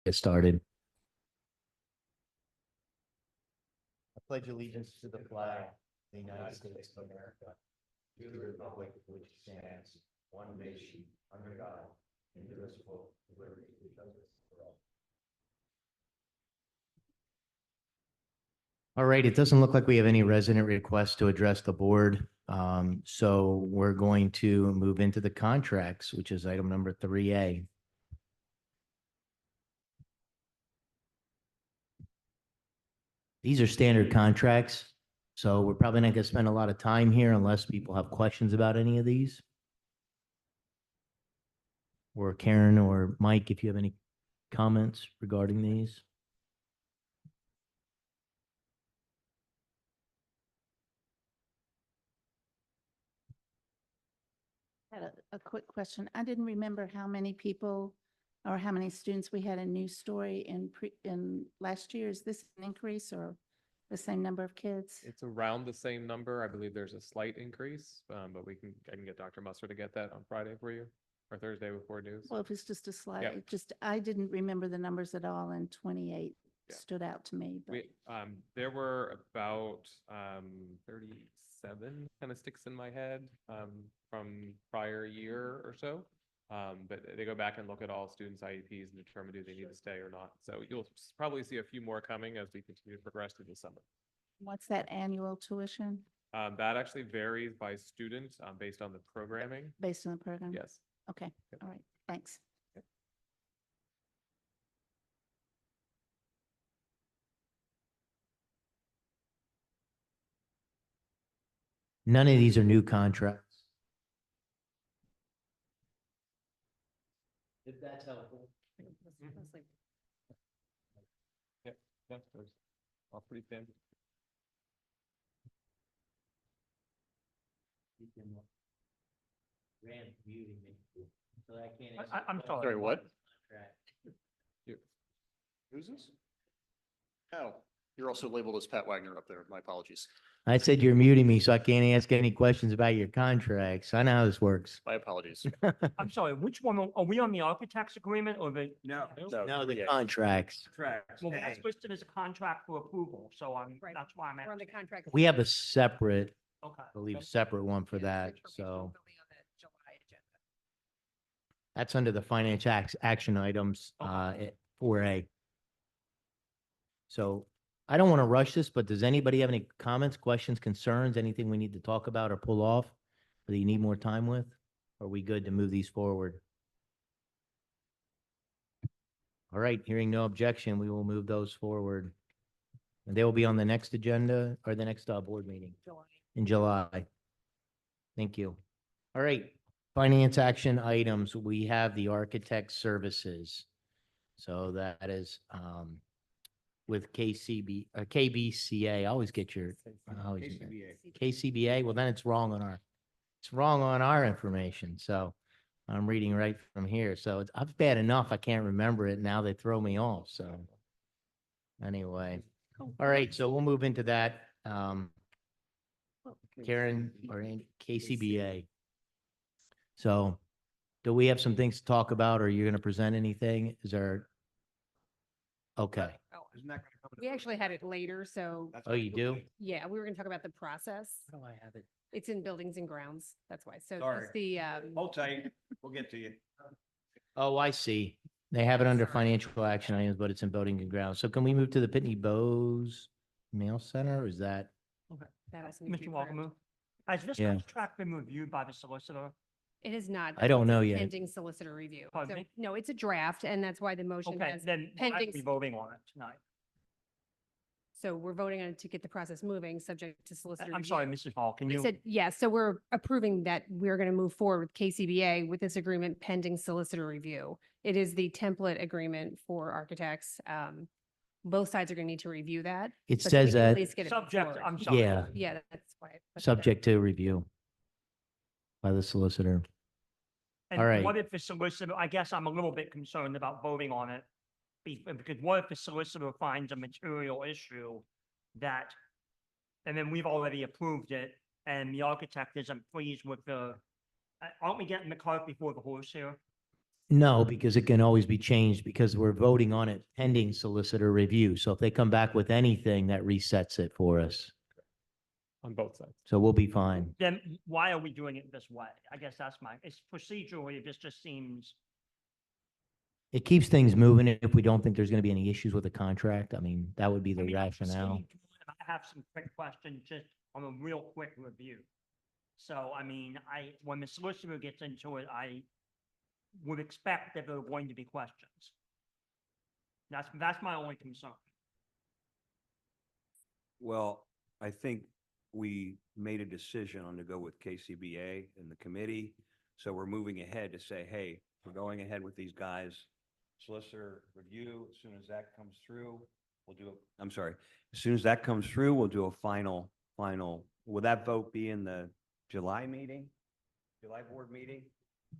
get started. I pledge allegiance to the flag of the United States of America, to the republic for which it stands, one nation, under God, indivisible, with liberty and justice for all. All right, it doesn't look like we have any resident requests to address the board. So we're going to move into the contracts, which is item number 3A. These are standard contracts, so we're probably not going to spend a lot of time here unless people have questions about any of these. Or Karen or Mike, if you have any comments regarding these. I had a quick question. I didn't remember how many people or how many students we had in New Story in last year. Is this an increase or the same number of kids? It's around the same number. I believe there's a slight increase, but I can get Dr. Musser to get that on Friday for you or Thursday before news. Well, if it's just a slight, Yeah. it just, I didn't remember the numbers at all, and 28 Yeah. stood out to me, but There were about 37 kind of sticks in my head from prior year or so. But they go back and look at all students' IEPs and determine do they need to stay or not. So you'll probably see a few more coming as we continue to progress through the summer. what's that annual tuition That actually varies by student based on the programming. based on the program? Yes. Okay, Yep. all right, thanks. None of these are new contracts. If that's helpful. Yeah, those all pretty standard. Rand muting me, so I can't. I'm sorry, what? Here. Who's this? Oh, you're also labeled as Pat Wagner up there. My apologies. I said you're muting me, so I can't ask any questions about your contracts. I know how this works. My apologies. I'm sorry, which one, are we on the architect's agreement or the? No. No, the yeah. contracts. Well, that's listed as a contract for approval, so Right. that's why I'm We're on the asking. contract. We have a separate, Okay. I believe, separate one for that, Okay, so only on the July agenda. that's under the financial action items, 4A. So I don't want to rush this, but does anybody have any comments, questions, concerns, anything we need to talk about or pull off that you need more time with? Are we good to move these forward? All right, hearing no objection, we will move those forward. And they will be on the next agenda or the next board meeting July. in July. Thank you. All right, finance action items. We have the architect services. So that is with KBCA. I always get your KCBA. Well, then it's wrong on our information. So I'm reading right from here. So it's bad enough I can't remember it. Now they throw me off. So anyway, all right. So we'll move into that. Karen or KCBA. So do we have some things to talk about, or are you going to present anything? Is there? Okay. We actually had it later, so Oh, you do? yeah, we were gonna talk about the process. How do I have it? It's in buildings and grounds. That's why. So Sorry. it's the, Hold tight, we'll get to you. Oh, I see. They have it under financial action items, but it's in building and grounds. So can we move to the Pitney Bowes Mail Center? Or is that? that has to be Mr. confirmed. Walker, has this Yeah. contract been reviewed by the solicitor? It is not. I don't know yet. Pending solicitor review. Pardon So, me? no, it's a draft and that's why the motion Okay, has, then we'll pending- be voting on it tonight. so we're voting on it to get the process moving, subject to solicitor. I'm sorry, review. Mrs. Hall, can I you? said, yes, so we're approving that we're going to move forward with KCBA with this agreement pending solicitor review. It is the template agreement for architects. Both sides are going to need to review that. It but says we can at that, least get it Subject, forward. I'm sorry. yeah, Yeah, that's why. I put it there. subject to review by the solicitor. And all right. what if the solicitor, I guess I'm a little bit concerned about voting on it. Because what if the solicitor finds a material issue that, and then we've already approved it, and the architect isn't pleased with the, aren't we getting the cart before the horse here? No, because it can always be changed because we're voting on it pending solicitor review. So if they come back with anything, that resets it for us. On both sides. So we'll be fine. Then why are we doing it this way? I guess that's it's procedurally, this just seems, It keeps things moving if we don't think there's going to be any issues with the contract. I mean, that would be I the mean, rationale. I have some quick questions just on a real quick review. So, I mean, when the solicitor gets into it, I would expect that there are going to be questions. That's my only concern. Well, I think we made a decision on to go with KCBA in the committee. So we're moving ahead to say, hey, we're going ahead with these guys. Solicitor review, as soon as that comes through, we'll do, I'm sorry, as soon as that comes through, we'll do a final, will that vote be in the July meeting? July board meeting?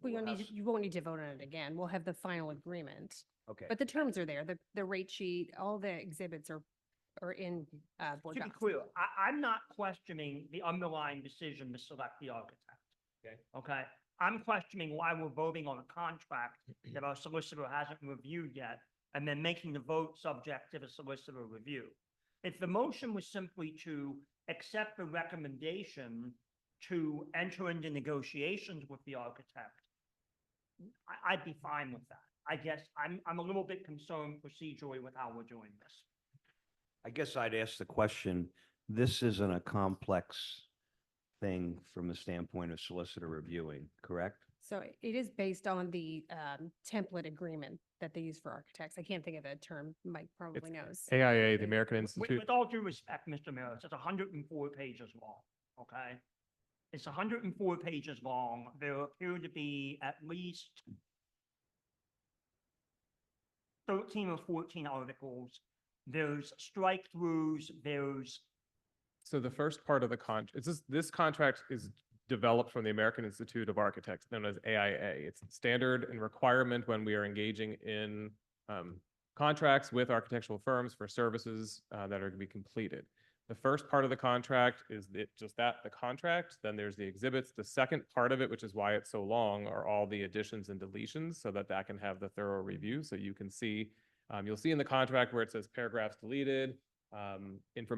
We don't need, you won't need to vote on it again. We'll have the final agreement. Okay. But the terms are there, the rate sheet, all the exhibits are in, board To be docs. clear, I'm not questioning the underlying decision to select the architect. Okay. Okay, I'm questioning why we're voting on a contract that our solicitor hasn't reviewed yet, and then making the vote subject to the solicitor review. If the motion was simply to accept the recommendation to enter into negotiations with the architect, I'd be fine with that. I guess I'm a little bit concerned procedurally with how we're doing this. I guess I'd ask the question, this isn't a complex thing from the standpoint of solicitor reviewing, correct? So it is based on the, template agreement that they use for architects. I can't think of the term, Mike probably knows. AIA, the American With Institute. all due respect, Mr. Mayor, it's 104 pages long, okay? It's 104 pages long. There appear to be at least 13 or 14 articles. There's strike-throughs, there's, So the first part of the this contract is developed from the American Institute of Architects, known as AIA. It's standard and requirement when we are engaging in contracts with architectural firms for services that are to be completed. The first part of the contract is just that, the contract. Then there's the exhibits. The second part of it, which is why it's so long, are all the additions and deletions so that that can have the thorough review. So you can see, you'll see in the contract where it says paragraphs deleted,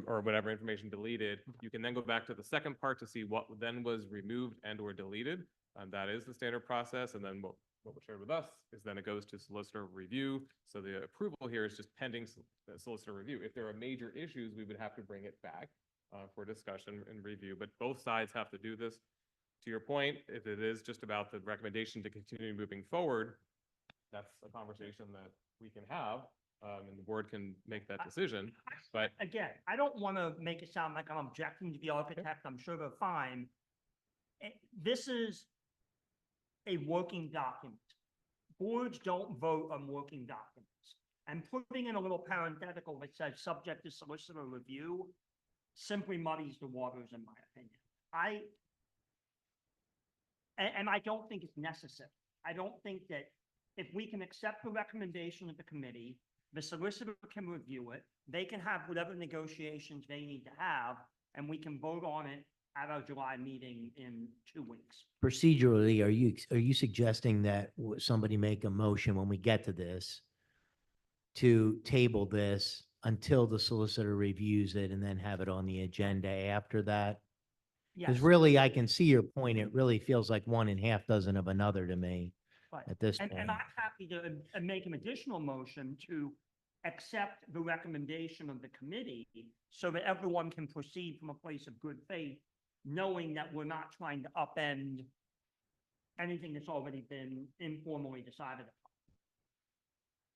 or whatever information deleted. You can then go back to the second part to see what then was removed and or deleted. That is the standard process. And then what was shared with us is then it goes to solicitor review. So the approval here is just pending solicitor review. If there are major issues, we would have to bring it back for discussion and review, but both sides have to do this. To your point, if it is just about the recommendation to continue moving forward, that's a conversation that we can have, and the board can make that decision. But again, I don't want to make it sound like I'm objecting to the architect. I'm sure they're fine. This is a working document. Boards don't vote on working documents. And putting in a little parenthetical that says subject to solicitor review simply muddies the waters, in my opinion. And I don't think it's necessary. I don't think that if we can accept the recommendation of the committee, the solicitor can review it, they can have whatever negotiations they need to have, and we can vote on it at our July meeting in 2 weeks. Procedurally, are you suggesting that somebody make a motion when we get to this to table this until the solicitor reviews it and then have it on the agenda after that? Because Yes, really, I can see your point. It really feels like one and a half dozen of another to me right. at this And point. I'm happy to make an additional motion to accept the recommendation of the committee so that everyone can proceed from a place of good faith, knowing that we're not trying to upend anything that's already been informally decided upon.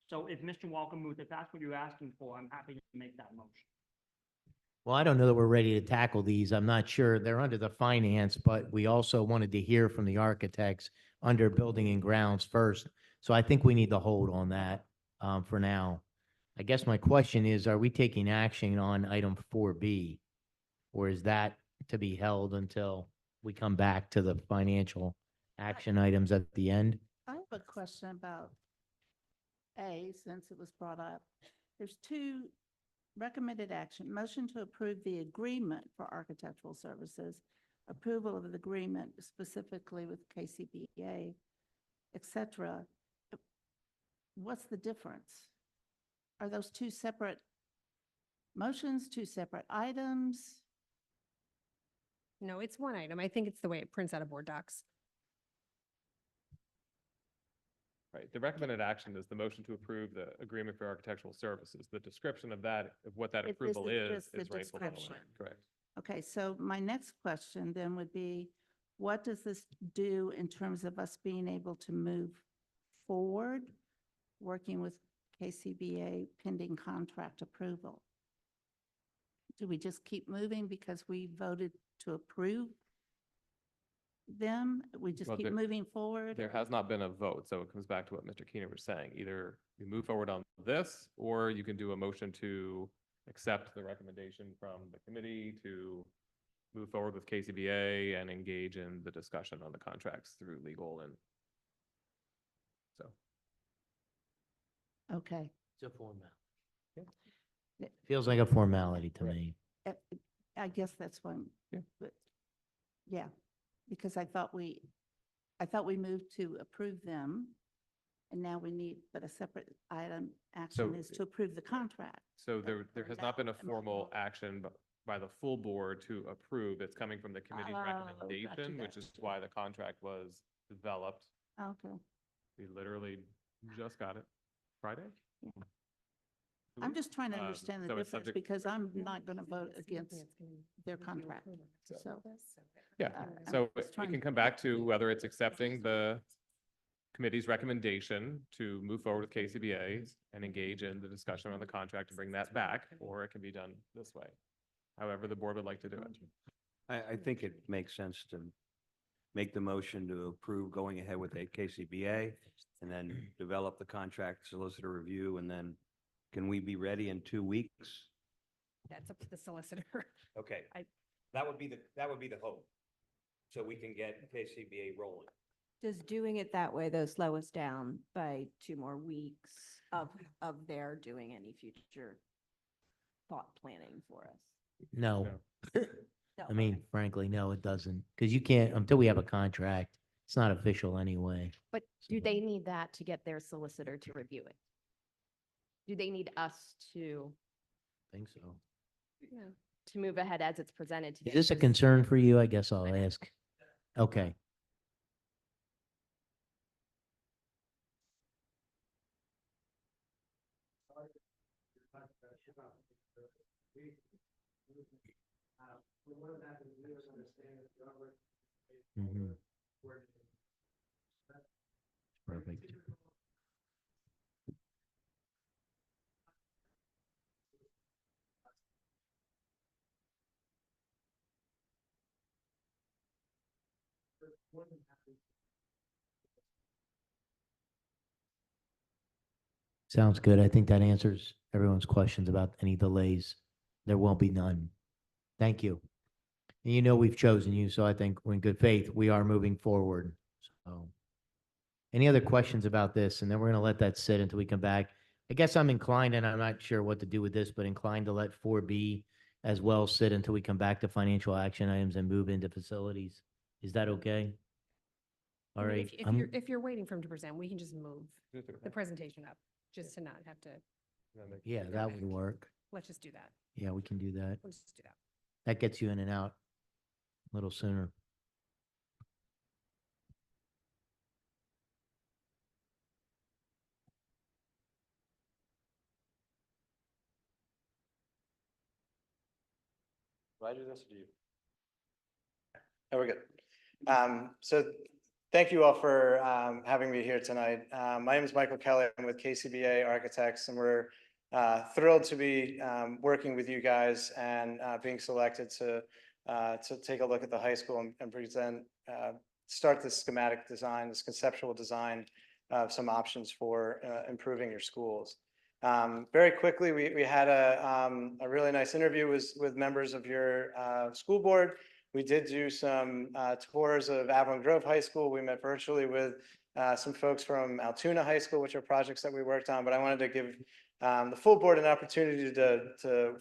So if Mr. Walkenmuth, if that's what you're asking for, I'm happy to make that motion. Well, I don't know that we're ready to tackle these. I'm not sure. They're under the finance, but we also wanted to hear from the architects under building and grounds first. So I think we need to hold on that for now. I guess my question is, are we taking action on item 4B? Or is that to be held until we come back to the financial action items at the end? I have a question about A, since it was brought up. There's two recommended action, motion to approve the agreement for architectural services, approval of the agreement specifically with KCBA, et cetera. what's the difference? Are those two separate motions, two separate items? No, it's one item. I think it's the way it prints out of board docs. Right, the recommended action is the motion to approve the agreement for architectural services. The description of that, of what that If this approval is is just the right below it. description. Correct. Okay, so my next question then would be, what does this do in terms of us being able to move forward, working with KCBA pending contract approval? Do we just keep moving because we voted to approve them? We just Well, keep moving forward? There has not been a vote, so it comes back to what Mr. Keener was saying. Either you move forward on this, or you can do a motion to accept the recommendation from the committee to move forward with KCBA and engage in the discussion on the contracts through legal and so. Okay. It's a formality. Yeah. Feels like a formality to Correct. me. Uh, I guess that's one. Yeah. But, yeah, because I thought we moved to approve them. And now we need, but a separate item action So- is to approve the contract. So there has not been a Am I formal wrong? action by the full board to approve. It's coming from the committee's Oh, recommendation, which is gotcha. why the contract was developed. Okay. We literally just got it Friday. Yeah. I I'm believe. just trying to understand the so it's difference subject- because I'm not going to vote against their contract. So. Yeah, I'm so just we trying can to- come back to whether it's accepting the committee's recommendation to move forward with KCBA and engage in the discussion on the contract and bring that back, or it can be done this way. However, the board would like to do it. I think it makes sense to make the motion to approve going ahead with a KCBA and then develop the contract solicitor review, and then can we be ready in 2 weeks? That's up to the solicitor. Okay, I- that would be the hope. So we can get KCBA rolling. Does doing it that way, though, slow us down by 2 more weeks of their doing any future thought planning for us? No, No. No, I mean, frankly, no, it doesn't. Because you can't, until we have a contract, it's not official anyway. But do they need that to get their solicitor to review it? Do they need us to, I think so. to move ahead as it's presented Is today? this a concern for you? I guess I'll ask. Okay. Mhm. Perfect. Sounds good. I think that answers everyone's questions about any delays. There won't be none. Thank you. And you know we've chosen you, so I think we're in good faith. We are moving forward. So, any other questions about this? And then we're going to let that sit until we come back. I guess I'm inclined, and I'm not sure what to do with this, but inclined to let 4B as well sit until we come back to financial action items and move into facilities. Is that okay? I All mean, right. If you're waiting for him to present, we can just move Just do the it. presentation up, just to not have to, And then they- Yeah, that would work. let's just do that. Yeah, we can do that. Let's just do that. That gets you in and out a little sooner. Do I do this or do you? There we go. So thank you all for having me here tonight. My name is Michael Kelly. I'm with KCBA Architects, and we're thrilled to be working with you guys and being selected to take a look at the high school and present, start this schematic design, this conceptual design of some options for improving your schools. Very quickly, we had a really nice interview with members of your school board. We did do some tours of Avalon Grove High School. We met virtually with some folks from Altoona High School, which are projects that we worked on. But I wanted to give the full board an opportunity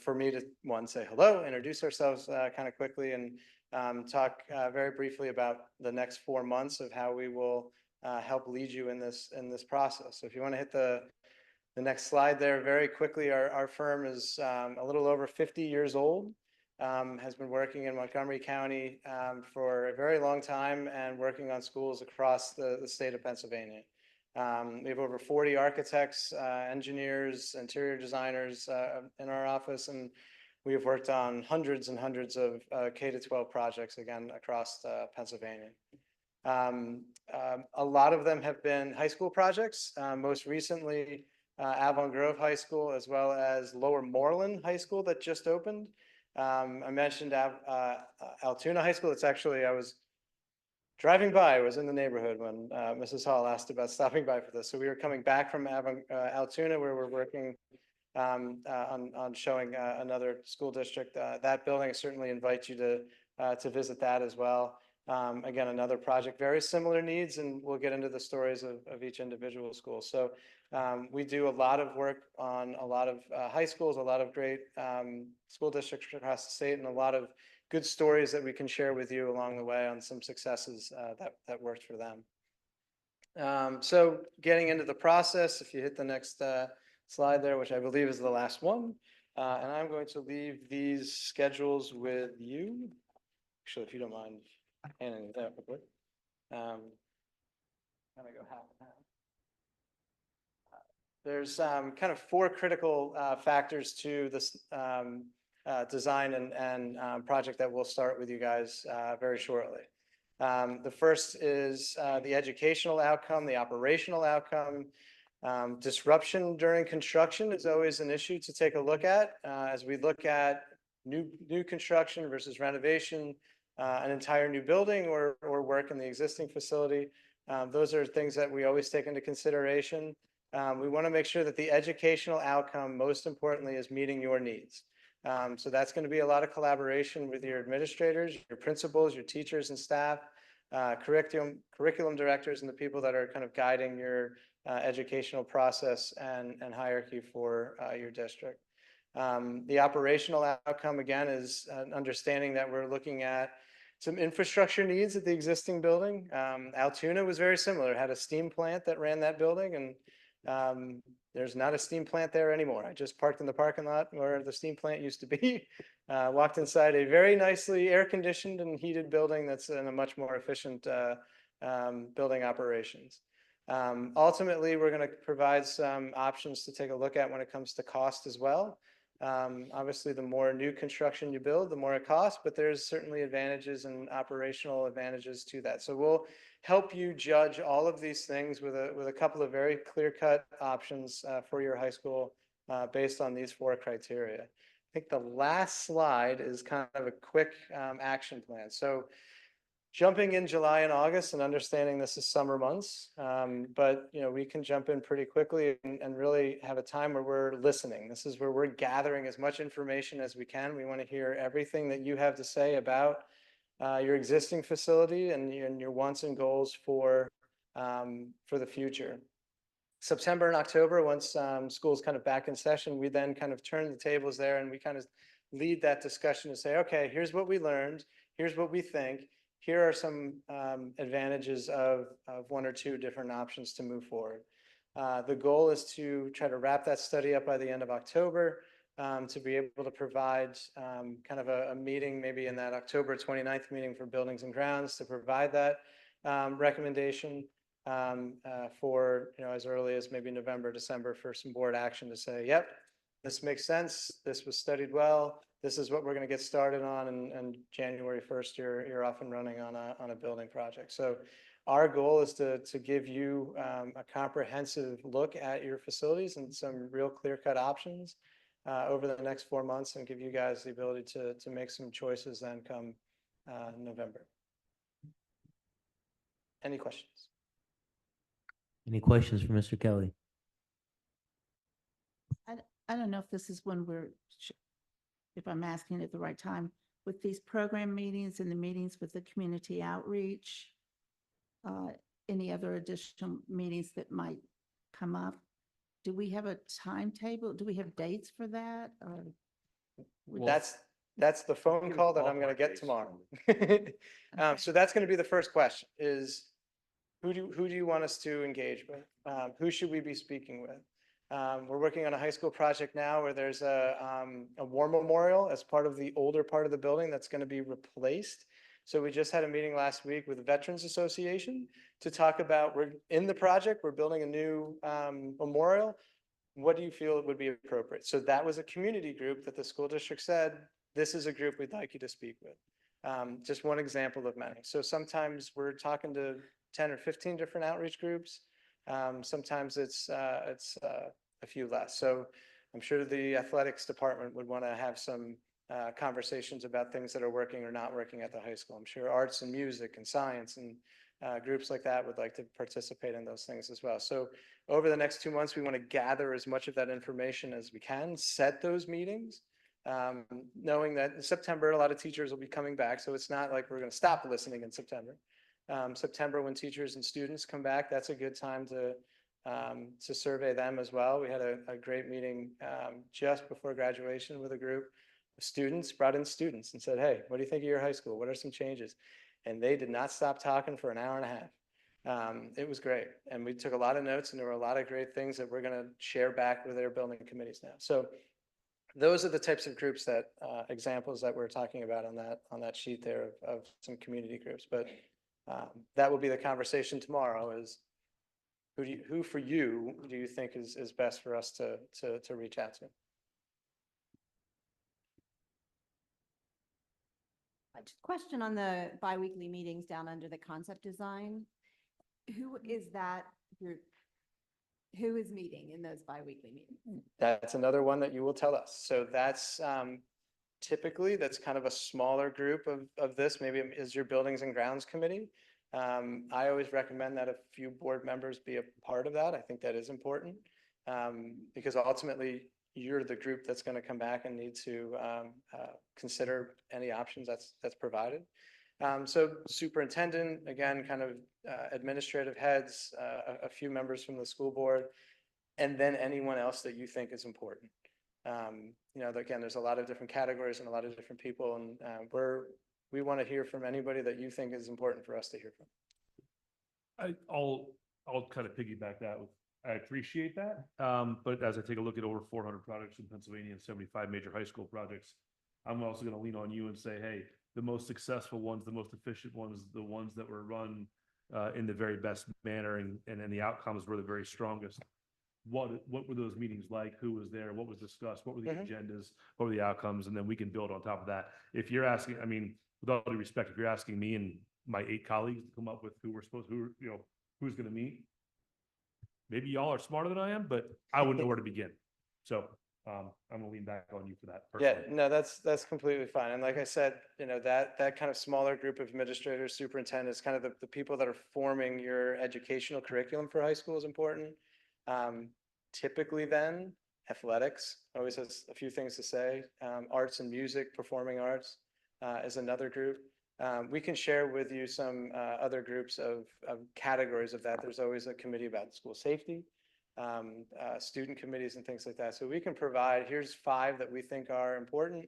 for me to, one, say hello, introduce ourselves kind of quickly, and talk very briefly about the next 4 months of how we will help lead you in this process. So if you want to hit the next slide there very quickly, our firm is a little over 50 years old, has been working in Montgomery County for a very long time and working on schools across the state of Pennsylvania. We have over 40 architects, engineers, interior designers in our office, and we have worked on hundreds and hundreds of K-12 projects, again, across Pennsylvania. A lot of them have been high school projects, most recently Avon Grove High School, as well as Lower Moreland High School that just opened. I mentioned Altoona High School. It's actually, I was driving by, I was in the neighborhood when Mrs. Hall asked about stopping by for this. So we were coming back from Altoona, where we're working on showing another school district. That building, I certainly invite you to visit that as well. Again, another project, very similar needs, and we'll get into the stories of each individual school. So we do a lot of work on a lot of high schools, a lot of great school districts across the state, and a lot of good stories that we can share with you along the way on some successes that worked for them. So getting into the process, if you hit the next slide there, which I believe is the last one, and I'm going to leave these schedules with you. Actually, if you don't mind handing it out real quick. I'm gonna go half and half. There's kind of four critical factors to this design and project that we'll start with you guys very shortly. The first is the educational outcome, the operational outcome. Disruption during construction is always an issue to take a look at as we look at new construction versus renovation, an entire new building or work in the existing facility. Those are things that we always take into consideration. We want to make sure that the educational outcome, most importantly, is meeting your needs. So that's going to be a lot of collaboration with your administrators, your principals, your teachers and staff, curriculum directors, and the people that are kind of guiding your educational process and hierarchy for your district. The operational outcome, again, is an understanding that we're looking at some infrastructure needs at the existing building. Altoona was very similar, had a steam plant that ran that building, and there's not a steam plant there anymore. I just parked in the parking lot where the steam plant used to be, walked inside a very nicely air-conditioned and heated building that's in a much more efficient building operations. Ultimately, we're going to provide some options to take a look at when it comes to cost as well. Obviously, the more new construction you build, the more it costs, but there's certainly advantages and operational advantages to that. So we'll help you judge all of these things with a couple of very clear-cut options for your high school based on these four criteria. I think the last slide is kind of a quick action plan. So jumping in July and August and understanding this is summer months, but we can jump in pretty quickly and really have a time where we're listening. This is where we're gathering as much information as we can. We want to hear everything that you have to say about your existing facility and your wants and goals for the future. September and October, once school's kind of back in session, we then kind of turn the tables there and we kind of lead that discussion to say, okay, here's what we learned, here's what we think. Here are some advantages of one or two different options to move forward. The goal is to try to wrap that study up by the end of October, to be able to provide kind of a meeting maybe in that October 29th meeting for Buildings and Grounds to provide that recommendation for as early as maybe November, December for some board action to say, yep, this makes sense, this was studied well, this is what we're going to get started on, and January 1st, you're off and running on a building project. So our goal is to give you a comprehensive look at your facilities and some real clear-cut options over the next 4 months and give you guys the ability to make some choices then come November. Any questions? Any questions for Mr. Kelly? I don't know if this is when if I'm asking at the right time, with these program meetings and the meetings with the community outreach, any other additional meetings that might come up, do we have a timetable? Do we have dates for that? Or That's the phone call that I'm going to get tomorrow. So that's going to be the first question is, who do you want us to engage with? Who should we be speaking with? We're working on a high school project now where there's a war memorial as part of the older part of the building that's going to be replaced. So we just had a meeting last week with the Veterans Association to talk about, we're in the project, we're building a new memorial. What do you feel would be appropriate? So that was a community group that the school district said, this is a group we'd like you to speak with. Just one example of many. So sometimes we're talking to 10 or 15 different outreach groups. Sometimes it's a few less. So I'm sure the athletics department would want to have some conversations about things that are working or not working at the high school. I'm sure arts and music and science and groups like that would like to participate in those things as well. So over the next 2 months, we want to gather as much of that information as we can, set those meetings, knowing that in September, a lot of teachers will be coming back. So it's not like we're going to stop listening in September. September, when teachers and students come back, that's a good time to survey them as well. We had a great meeting just before graduation with a group of students, brought in students and said, hey, what do you think of your high school? What are some changes? And they did not stop talking for an hour and a half. It was great. And we took a lot of notes, and there were a lot of great things that we're going to share back with their building committees now. So those are the types of groups that examples that we're talking about on that sheet there of some community groups. But that will be the conversation tomorrow is who for you do you think is best for us to reach out to? Just a question on the biweekly meetings down under the concept design. Who is that group? Who is meeting in those biweekly meetings? That's another one that you will tell us. So that's typically, that's kind of a smaller group of this. Maybe it is your Buildings and Grounds Committee. I always recommend that a few board members be a part of that. I think that is important because ultimately you're the group that's going to come back and need to consider any options that's provided. So superintendent, again, kind of administrative heads, a few members from the school board, and then anyone else that you think is important. Again, there's a lot of different categories and a lot of different people, and we want to hear from anybody that you think is important for us to hear from. I'll kind of piggyback that with, I appreciate that. But as I take a look at over 400 projects in Pennsylvania and 75 major high school projects, I'm also going to lean on you and say, hey, the most successful ones, the most efficient ones, the ones that were run in the very best manner and the outcomes were the very strongest. What were those meetings like? Who was there? What was discussed? What were the agendas? What were the outcomes? And then we can build on top of that. If you're asking, I mean, with all due respect, if you're asking me and my 8 colleagues to come up with who's going to meet, maybe y'all are smarter than I am, but I wouldn't know where to begin. So I'm gonna lean back on you for that. Yeah, personally. no, that's completely fine. And like I said, that kind of smaller group of administrators, superintendents, kind of the people that are forming your educational curriculum for high school is important. Typically then, athletics always has a few things to say. Arts and music, performing arts is another group. We can share with you some other groups of categories of that. There's always a committee about school safety, student committees and things like that. So we can provide, here's 5 that we think are important.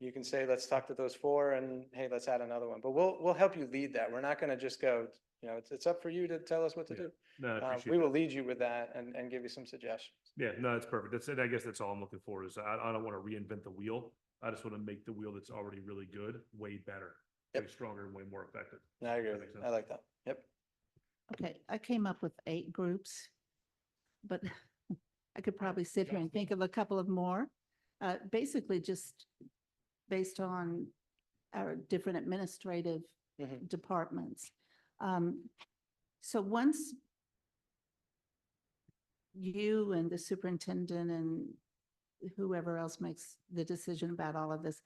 You can say, let's talk to those 4 and hey, let's add another one. But we'll help you lead that. We're not going to just go, it's up for you to tell us what to do. No, I appreciate We that. will lead you with that and give you some suggestions. Yeah, no, that's perfect. I guess that's all I'm looking for is I don't want to reinvent the wheel. I just want to make the wheel that's already really good, way better, way stronger and way more effective. No, I agree That with makes you. sense. I like that. Yep. Okay, I came up with 8 groups, but I could probably sit here and think of a couple of more. Basically just based on our different administrative Mhm. departments. So once you and the superintendent and whoever else makes the decision about all of this,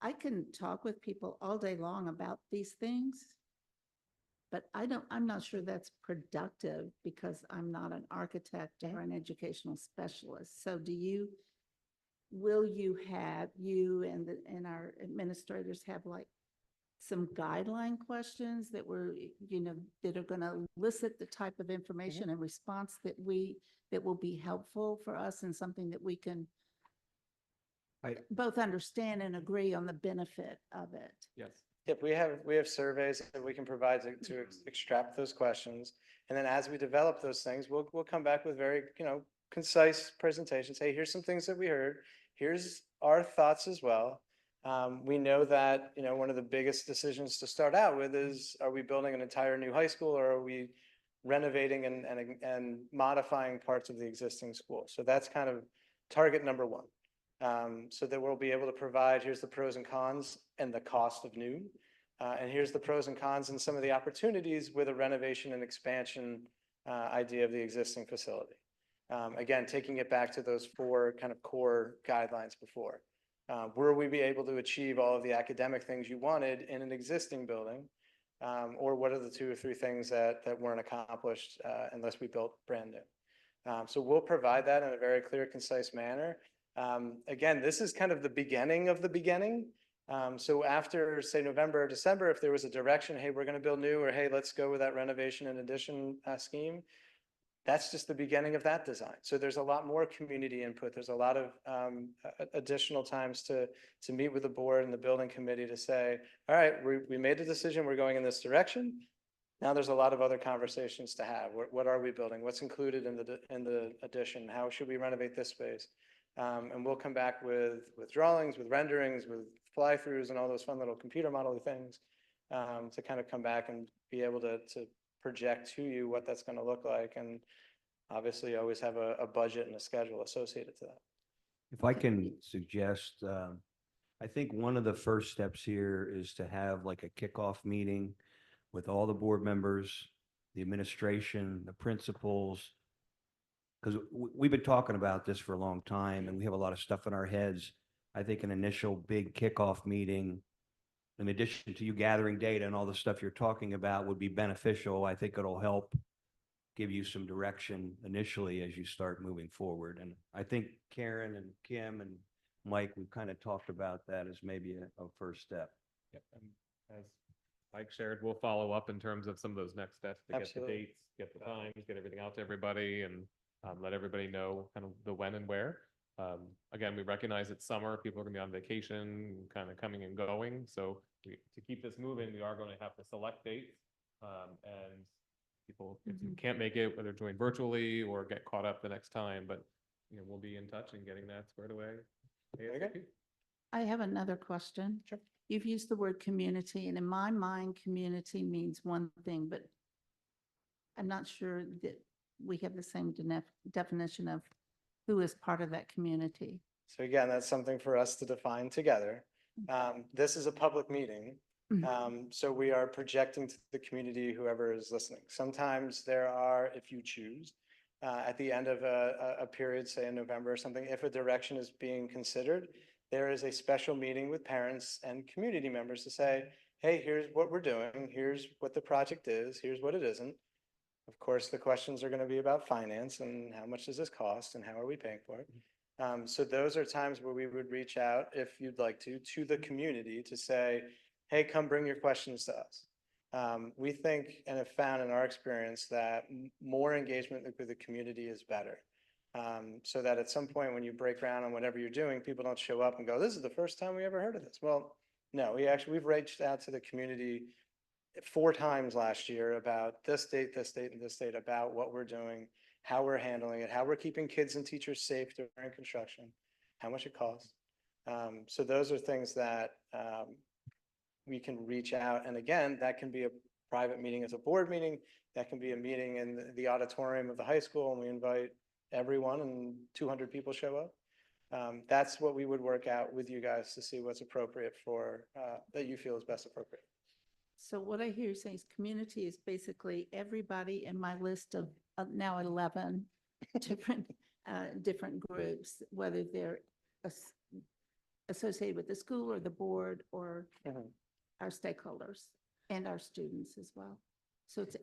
I can talk with people all day long about these things, but I'm not sure that's productive because I'm not an architect or an educational specialist. So will you and our administrators have like some guideline questions that that are going to elicit the type of information and response that will be helpful for us and something that we can both understand and agree on the benefit of it? Yes. Yep, we have surveys that we can provide to extract those questions. And then as we develop those things, we'll come back with very, concise presentations. Hey, here's some things that we heard. Here's our thoughts as well. We know that, one of the biggest decisions to start out with is, are we building an entire new high school, or are we renovating and modifying parts of the existing school? So that's kind of target number one. So that we'll be able to provide, here's the pros and cons and the cost of new. And here's the pros and cons and some of the opportunities with a renovation and expansion idea of the existing facility. Again, taking it back to those 4 kind of core guidelines before. Will we be able to achieve all of the academic things you wanted in an existing building? Or what are the 2 or 3 things that weren't accomplished unless we built brand new? So we'll provide that in a very clear, concise manner. Again, this is kind of the beginning of the beginning. So after, say, November or December, if there was a direction, hey, we're going to build new, or hey, let's go with that renovation and addition scheme, that's just the beginning of that design. So there's a lot more community input. There's a lot of additional times to meet with the board and the building committee to say, all right, we made a decision, we're going in this direction. Now there's a lot of other conversations to have. What are we building? What's included in the addition? How should we renovate this space? And we'll come back with drawings, with renderings, with fly-throughs and all those fun little computer model things to kind of come back and be able to project to you what that's going to look like. And obviously always have a budget and a schedule associated to that. If I can suggest, I think one of the first steps here is to have like a kickoff meeting with all the board members, the administration, the principals, because we've been talking about this for a long time and we have a lot of stuff in our heads. I think an initial big kickoff meeting, in addition to you gathering data and all the stuff you're talking about, would be beneficial. I think it'll help give you some direction initially as you start moving forward. And I think Karen and Kim and Mike, we've kind of talked about that as maybe a first step. Yep. And as Mike shared, we'll follow up in terms of some of those next steps to Absolutely. get the dates, get the times, get everything out to everybody, and let everybody know kind of the when and where. Again, we recognize it's summer, people are gonna be on vacation, kind of coming and going. So to keep this moving, we are going to have to select dates. And people, if you can't make it, whether join virtually or get caught up the next time, but we'll be in touch and getting that squared away. ASAP. I have another question. Sure. You've used the word community, and in my mind, community means one thing, but I'm not sure that we have the same definition of who is part of that community. So again, that's something for us to define together. This is a public meeting. So we are projecting to the community, whoever is listening. Sometimes there are, if you choose, at the end of a period, say in November or something, if a direction is being considered, there is a special meeting with parents and community members to say, hey, here's what we're doing. Here's what the project is. Here's what it isn't. Of course, the questions are going to be about finance and how much does this cost and how are we paying for it? So those are times where we would reach out, if you'd like to the community to say, hey, come bring your questions to us. We think and have found in our experience that more engagement with the community is better. So that at some point when you break ground on whatever you're doing, people don't show up and go, this is the first time we ever heard of this. Well, no, we've reached out to the community 4 times last year about this date, and this date, about what we're doing, how we're handling it, how we're keeping kids and teachers safe during construction, how much it costs. So those are things that we can reach out. And again, that can be a private meeting as a board meeting. That can be a meeting in the auditorium of the high school, and we invite everyone and 200 people show up. That's what we would work out with you guys to see what's appropriate for, that you feel is best appropriate. So what I hear you saying is community is basically everybody in my list of now 11 different groups, whether they're associated with the school or the board or our stakeholders and our students as well. So it's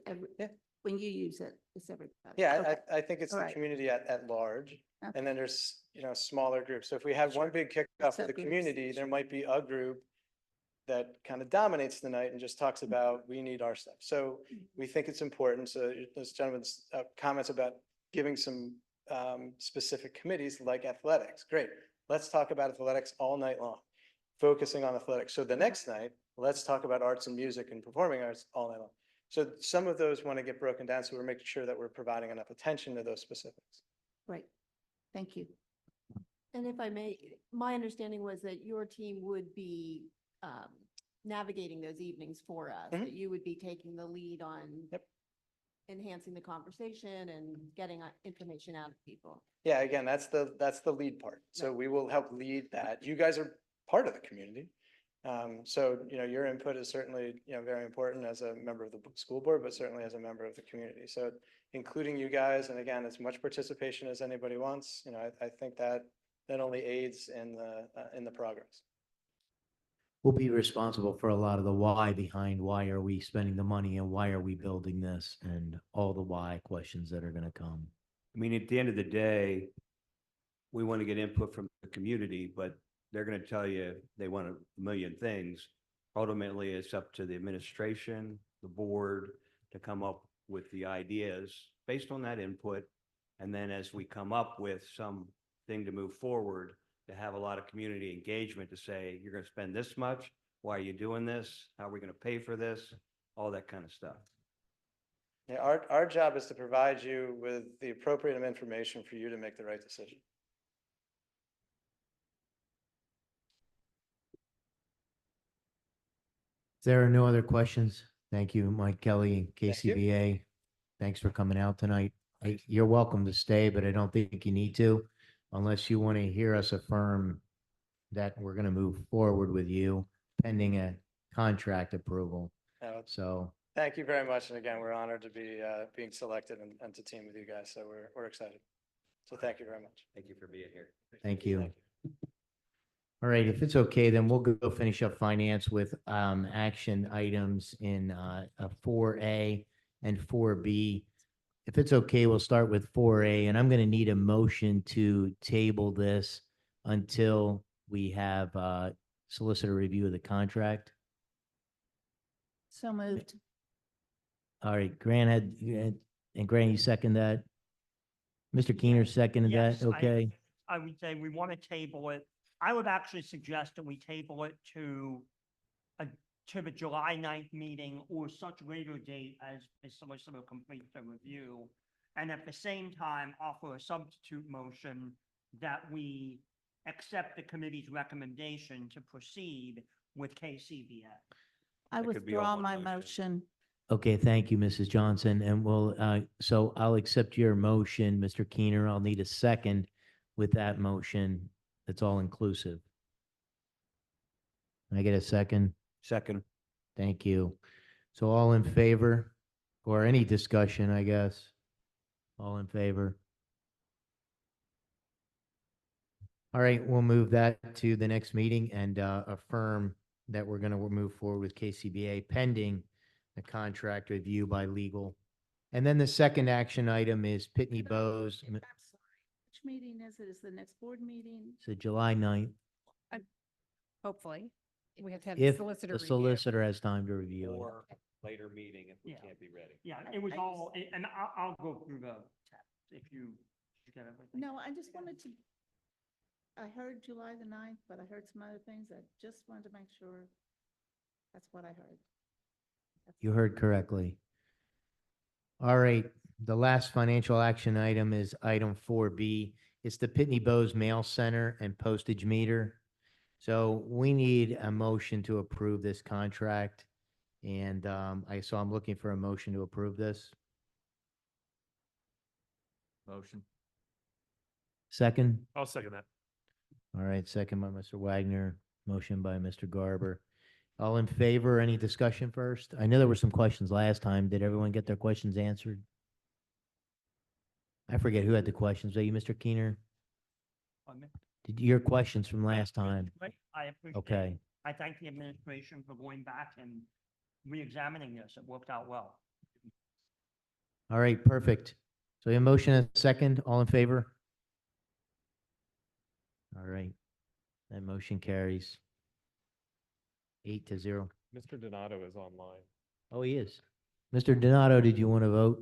when you use it, it's everybody. Yeah, Okay. I think it's All the right. community at large. Okay. And then there's, smaller groups. So if we have one big kickoff for the Subgroups. community, there might be a group that kind of dominates the night and just talks about, we need our stuff. So we think it's important. So this gentleman's comments about giving some specific committees like athletics. Great. Let's talk about athletics all night long, focusing on athletics. So the next night, Let's talk about arts and music and performing arts all night long. So some of those want to get broken down, so we're making sure that we're providing enough attention to those specifics. Great. Thank you. And if I may, my understanding was that your team would be navigating those evenings for us, Mhm. that you would be taking the lead on Yep. enhancing the conversation and getting information out of people. Yeah, again, that's the lead part. So we will help lead that. You guys are part of the community. So, your input is certainly, very important as a member of the school board, but certainly as a member of the community. So including you guys, and again, as much participation as anybody wants, I think that only aids in the progress. We'll be responsible for a lot of the why behind why are we spending the money and why are we building this and all the why questions that are going to come. I mean, at the end of the day, we want to get input from the community, but they're going to tell you they want a million things. Ultimately, it's up to the administration, the board, to come up with the ideas based on that input. And then as we come up with something to move forward, to have a lot of community engagement to say, you're going to spend this much, why are you doing this? How are we going to pay for this? All that kind of stuff. Yeah, our job is to provide you with the appropriate information for you to make the right decision. If there are no other questions, thank you, Mike Kelly and Thank you. KCBA. Thanks for coming out tonight. You're welcome to stay, but I don't think you need to unless you want to hear us affirm that we're going to move forward with you pending a contract approval. So Thank you very much. And again, we're honored to be being selected and to team with you guys. So we're excited. So thank you very much. Thank you for being here. thank you. All right, if it's okay, then we'll go finish up finance with action items in 4A and 4B. If it's okay, we'll start with 4A, and I'm going to need a motion to table this until we have solicitor review of the contract. So moved. All right, Grant and Grant, you second that? Mr. Keener seconded that, Yes, okay? I would say we want to table it. I would actually suggest that we table it to the July 9th meeting or such later date as the solicitor completes the review. And at the same time, offer a substitute motion that we accept the committee's recommendation to proceed with KCBA. I That could be all withdraw one my motion. motion. Okay, thank you, Mrs. Johnson, and so I'll accept your motion, Mr. Keener. I'll need a second with that motion. That's all inclusive. Can I get a second? Second. Thank you. So all in favor, or any discussion, I guess? All in favor? All right, we'll move that to the next meeting and affirm that we're going to move forward with KCBA pending the contract review by legal. And then the second action item is Pitney Bowes. I'm sorry. Which meeting is it? Is the next board meeting? So July 9th, Hopefully. We have to have the if solicitor the review. solicitor has time to review it. Or later meeting if we Yeah. can't be ready. Yeah, it was all, and I'll go through the text if you get everything. No, I just wanted to, I heard July the 9th, but I heard some other things. I just wanted to make sure that's what I heard. You heard correctly. All right, the last financial action item is item 4B. It's the Pitney Bowes Mail Center and postage meter. So we need a motion to approve this contract. And I'm looking for a motion to approve this. Motion. Second? I'll second that. All right, second by Mr. Wagner, motion by Mr. Garber. All in favor? Any discussion first? I know there were some questions last time. Did everyone get their questions answered? I forget who had the questions. Was that you, Mr. Keener? Did your questions from last time? I appreciate it. Okay, I thank the administration for going back and re-examining this. It worked out well. all right, perfect. So we have a motion and a second. All in favor? All right, that motion carries 8-0. Mr. Donato is online. Oh, he is. Mr. Donato, did you want to vote?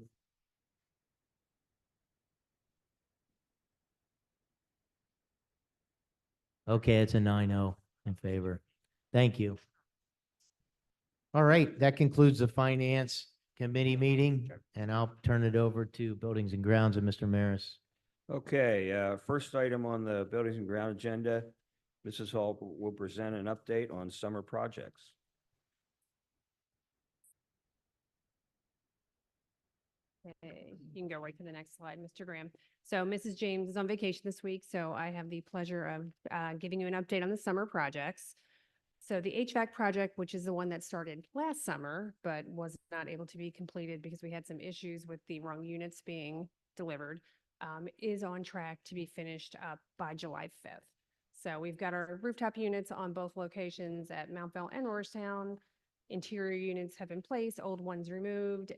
Okay, it's a 9-0 in favor. Thank you. All right, that concludes the Finance Committee meeting, and I'll turn it over to Buildings and Grounds and Mr. Maris. Okay, first item on the Buildings and Ground agenda, Mrs. Hall will present an update on summer projects. Okay, you can go right to the next slide, Mr. Graham. So Mrs. James is on vacation this week, so I have the pleasure of giving you an update on the summer projects. So the HVAC project, which is the one that started last summer, but was not able to be completed because we had some issues with the wrong units being delivered, is on track to be finished up by July 5th. So we've got our rooftop units on both locations at Mount Bell and Norristown. Interior units have been placed, old ones removed.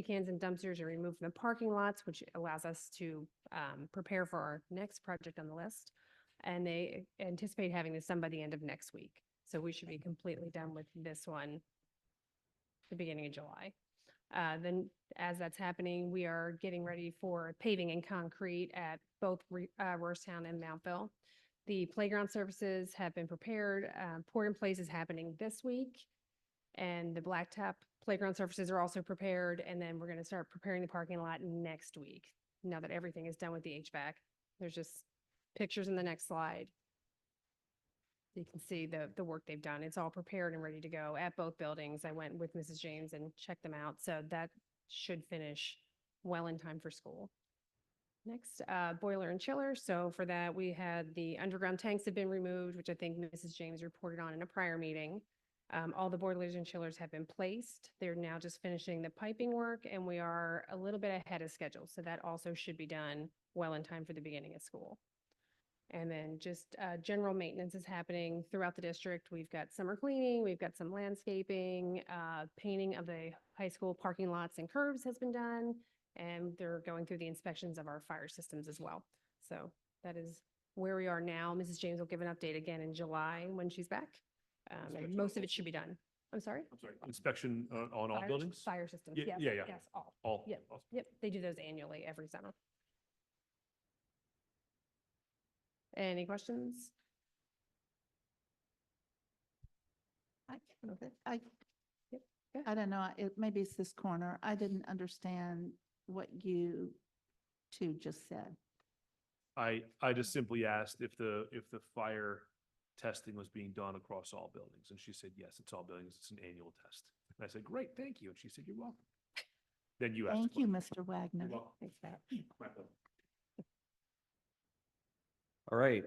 Cans and dumpsters are removed from the parking lots, which allows us to prepare for our next project on the list. And they anticipate having this done by the end of next week. So we should be completely done with this one the beginning of July. Then as that's happening, we are getting ready for paving and concrete at both Roarstown and Mountville. The playground services have been prepared. Pour in place is happening this week. And the blacktop playground surfaces are also prepared. And then we're going to start preparing the parking lot next week. Now that everything is done with the HVAC, there's just pictures in the next slide. You can see the work they've done. It's all prepared and ready to go at both buildings. I went with Mrs. James and checked them out. So that should finish well in time for school. Next, boiler and chiller. So for that, we had the underground tanks have been removed, which I think Mrs. James reported on in a prior meeting. All the boilers and chillers have been placed. They're now just finishing the piping work, and we are a little bit ahead of schedule. So that also should be done well in time for the beginning of school. And then just general maintenance is happening throughout the district. We've got summer cleaning, we've got some landscaping, painting of the high school parking lots and curbs has been done, and they're going through the inspections of our fire systems as well. So that is where we are now. Mrs. James will give an update again in July when she's back. And most of it should be done. I'm sorry? I'm sorry, inspection on all Fire- buildings? Fire systems, Yeah, yes, yeah, yeah. yes, all. All? Yep, Awesome. yep, they do those annually every summer. Any questions? I Yep, go I don't know, maybe it's this corner. I didn't understand what you two just said. I just simply asked if the fire testing was being done across all buildings, and she said, yes, it's all buildings, it's an annual test. And I said, great, thank you, and she said, you're welcome. Then you asked. Thank the you, question. Mr. Wagner. You're welcome. Thanks, Pat. My pleasure. All right,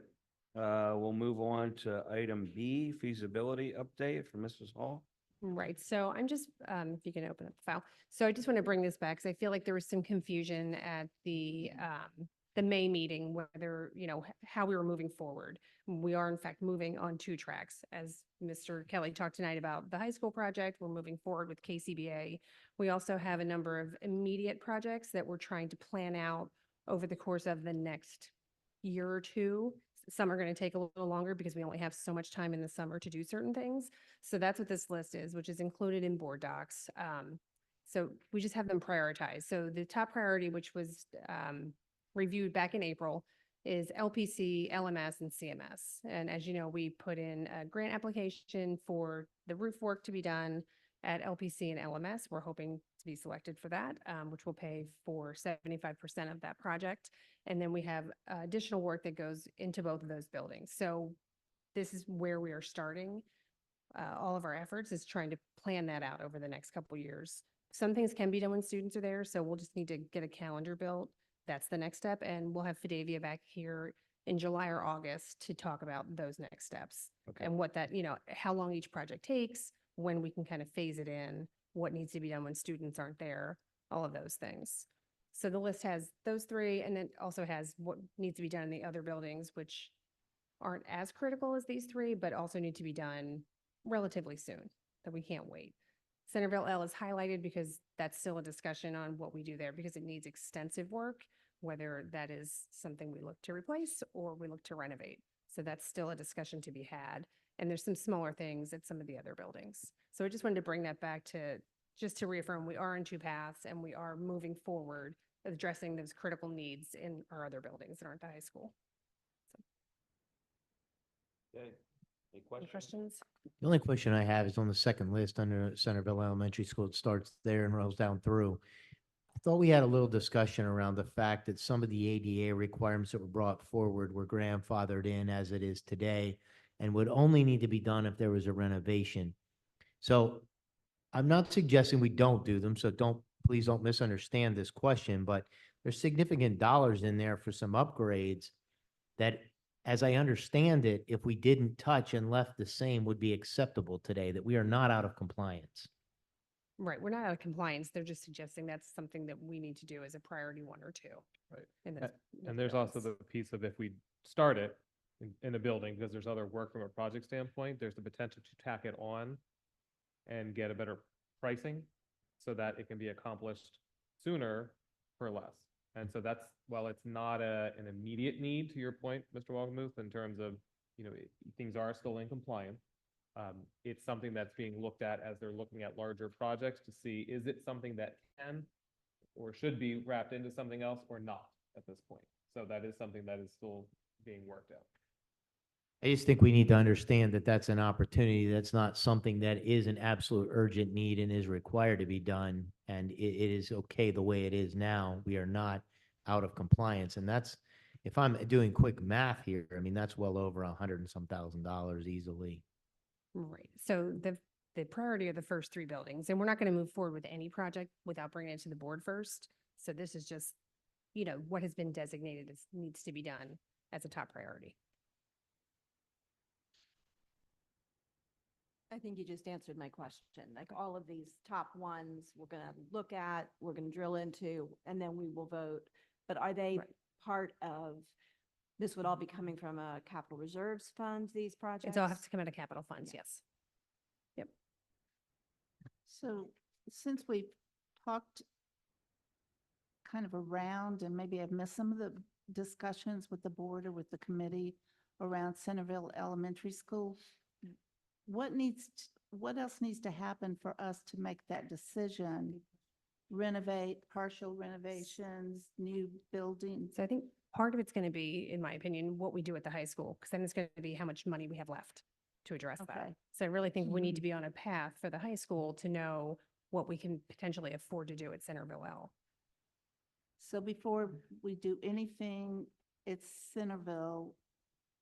we'll move on to item B, feasibility update from Mrs. Hall. Right, so I'm just, if you can open up the file. So I just want to bring this back because I feel like there was some confusion at the May meeting, whether, how we were moving forward. We are in fact moving on 2 tracks. As Mr. Kelly talked tonight about the high school project, we're moving forward with KCBA. We also have a number of immediate projects that we're trying to plan out over the course of the next year or 2. Some are going to take a little longer because we only have so much time in the summer to do certain things. So that's what this list is, which is included in board docs. So we just have them prioritized. So the top priority, which was reviewed back in April, is LPC, LMS, and CMS. And as you know, we put in a grant application for the roof work to be done at LPC and LMS. We're hoping to be selected for that, which will pay for 75% of that project. And then we have additional work that goes into both of those buildings. So this is where we are starting. All of our efforts is trying to plan that out over the next couple years. Some things can be done when students are there, so we'll just need to get a calendar built. That's the next step, and we'll have Fidavia back here in July or August to talk about those next steps. Okay. And what that, how long each project takes, when we can kind of phase it in, what needs to be done when students aren't there, all of those things. So the list has those 3, and then also has what needs to be done in the other buildings, which aren't as critical as these 3, but also need to be done relatively soon, that we can't wait. Centerville L is highlighted because that's still a discussion on what we do there because it needs extensive work, whether that is something we look to replace or we look to renovate. So that's still a discussion to be had. And there's some smaller things at some of the other buildings. So I just wanted to bring that back to just to reaffirm we are in 2 paths and we are moving forward addressing those critical needs in our other buildings that aren't the high school. Okay. Any Any questions? The only question I have is on the second list under Centerville Elementary School. It starts there and rolls down through. I thought we had a little discussion around the fact that some of the ADA requirements that were brought forward were grandfathered in as it is today and would only need to be done if there was a renovation. So I'm not suggesting we don't do them, so please don't misunderstand this question, but there's significant dollars in there for some upgrades that, as I understand it, if we didn't touch and left the same, would be acceptable today, that we are not out of compliance. Right, we're not out of compliance. They're just suggesting that's something that we need to do as a priority 1 or 2. Right. in A- those- And there's also the piece of if we start it in a building, because there's other work from a project standpoint, there's the potential to tack it on and get a better pricing so that it can be accomplished sooner for less. And so that's, while it's not an immediate need, to your point, Mr. Walgemuth, in terms of, things are still in compliance. It's something that's being looked at as they're looking at larger projects to see, is it something that can or should be wrapped into something else or not at this point? So that is something that is still being worked out. I just think we need to understand that that's an opportunity. That's not something that is an absolute urgent need and is required to be done. And it is okay the way it is now. We are not out of compliance. And that's, if I'm doing quick math here, I mean, that's well over $100 and some $1,000 easily. Right, so the priority are the first 3 buildings, and we're not going to move forward with any project without bringing it to the board first. So this is just, what has been designated as needs to be done as a top priority. I think you just answered my question. Like all of these top ones, we're gonna look at, we're gonna drill into, and then we will vote. But are they Right. part of, this would all be coming from a capital reserves fund, these projects? It's all has to come out of capital funds, yes. So since we've talked kind of around, and maybe I've missed some of the discussions with the board or with the committee around Centerville Elementary School, what else needs to happen for us to make that decision? Renovate, partial renovations, new buildings? So I think part of it's going to be, in my opinion, what we do at the high school, because then it's going to be how much money we have left to address that. Okay. So I really think we need Mhm. to be on a path for the high school to know what we can potentially afford to do at Centerville L. So before we do anything at Centerville,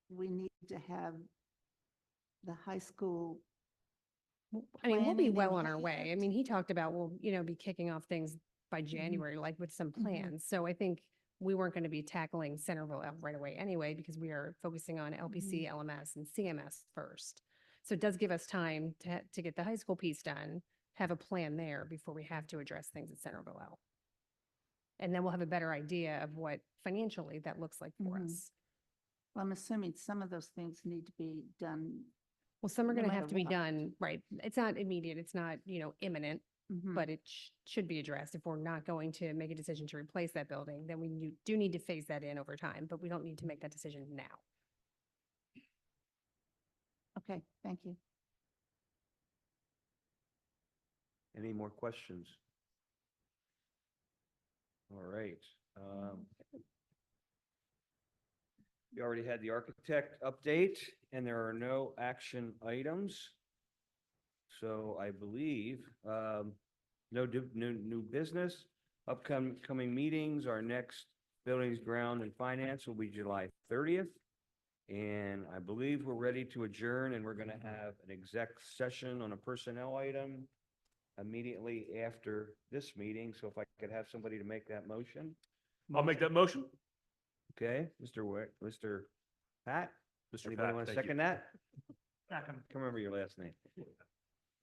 we need to have the high school. I mean, we'll be planning in well on our way. I hand. mean, he talked about, we'll, be kicking off things by January, like with some plans. So I think we weren't going to be tackling Centerville L right away anyway, because we are focusing on LPC, LMS, and CMS first. So it does give us time to get the high school piece done, have a plan there before we have to address things at Centerville L. And then we'll have a better idea of what financially that looks like for Mhm. us. Well, I'm assuming some of those things need to be done. Well, some are No going to matter have to be what. done, right? It's not immediate, it's not, imminent, Mhm. but it should be addressed. If we're not going to make a decision to replace that building, then we do need to phase that in over time, but we don't need to make that decision now. Okay, thank you. Any more questions? All right. We already had the architect update, and there are no action items. So I believe, new business, upcoming meetings, our next Buildings, Ground, and Finance will be July 30th. And I believe we're ready to adjourn, and we're gonna have an exec session on a personnel item immediately after this meeting. So if I could have somebody to make that motion. I'll make that motion. Okay, Mr. Pat? Mr. Anybody Pat, want to thank you. second that? Second. Can't remember your last name.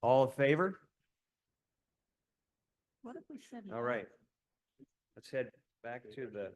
All in favor? What if we said? All right. Let's head back to the.